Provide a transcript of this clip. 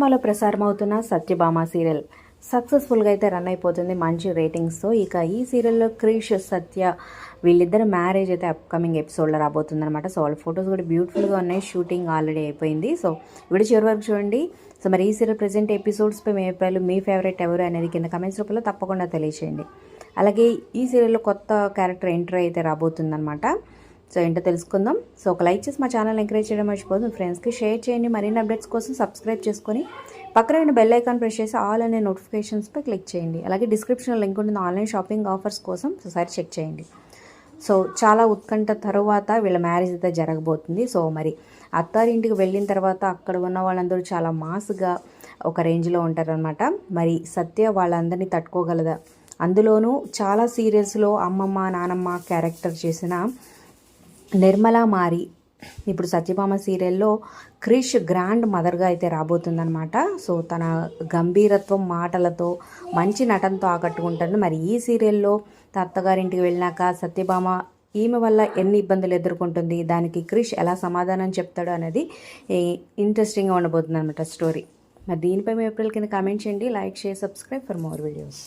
సినిమాలో ప్రసారమవుతున్న సత్యభామ సీరియల్ సక్సెస్ఫుల్గా అయితే రన్ అయిపోతుంది మంచి రేటింగ్స్తో. ఇక ఈ సీరియల్లో క్రిష్ సత్య వీళ్ళిద్దరు మ్యారేజ్ అయితే అప్కమింగ్ ఎపిసోడ్లో రాబోతుంది అనమాట. సో వాళ్ళ ఫొటోస్ కూడా బ్యూటిఫుల్గా ఉన్నాయి. షూటింగ్ ఆల్రెడీ అయిపోయింది. సో వీడియో చివరి వరకు చూడండి. సో మరి ఈ సీరియల్ ప్రజెంట్ ఎపిసోడ్స్పై మీ అభిప్రాయాలు, మీ ఫేవరెట్ ఎవరు అనేది కింద కమెంట్స్ రూపంలో తప్పకుండా తెలియచేయండి. అలాగే ఈ సీరియల్లో కొత్త క్యారెక్టర్ ఎంట్రీ అయితే రాబోతుందన్నమాట. సో ఏంటో తెలుసుకుందాం. సో ఒక లైక్ చేసి మా ఛానల్ ఎంకరేజ్ చేయడం మర్చిపోతుంది. ఫ్రెండ్స్కి షేర్ చేయండి. మరిన్ని అప్డేట్స్ కోసం సబ్స్క్రైబ్ చేసుకొని పక్కన బెల్ ఐకాన్ ప్రెస్ చేసి ఆల్ అనే నోటిఫికేషన్స్పై క్లిక్ చేయండి. అలాగే డిస్క్రిప్షన్లో లింక్ ఉంటుంది ఆన్లైన్ షాపింగ్ ఆఫర్స్ కోసం, ఒకసారి చెక్ చేయండి. సో చాలా ఉత్కంఠ తర్వాత వీళ్ళ మ్యారేజ్ అయితే జరగబోతుంది. సో మరి అత్తారింటికి వెళ్ళిన తర్వాత అక్కడ ఉన్న వాళ్ళందరూ చాలా మాస్గా ఒక రేంజ్లో ఉంటారనమాట. మరి సత్య వాళ్ళందరినీ తట్టుకోగలదా? అందులోనూ చాలా సీరియల్స్లో అమ్మమ్మ నానమ్మ క్యారెక్టర్ చేసిన నిర్మలా మారి ఇప్పుడు సత్యభామ సీరియల్లో క్రిష్ గ్రాండ్ మదర్గా అయితే రాబోతుందనమాట. సో తన గంభీరత్వం మాటలతో మంచి నటనతో ఆకట్టుకుంటుంది. మరి ఈ సీరియల్లో అత్తగారింటికి వెళ్ళినాక సత్యభామ ఈమె వల్ల ఎన్ని ఇబ్బందులు ఎదుర్కొంటుంది, దానికి క్రిష్ ఎలా సమాధానం చెప్తాడు అనేది ఇంట్రెస్టింగ్గా ఉండబోతుంది అనమాట స్టోరీ. మరి దీనిపై మీ ఏప్రిల్ కింద కామెంట్ చేయండి. Like, share, subscribe for more videos.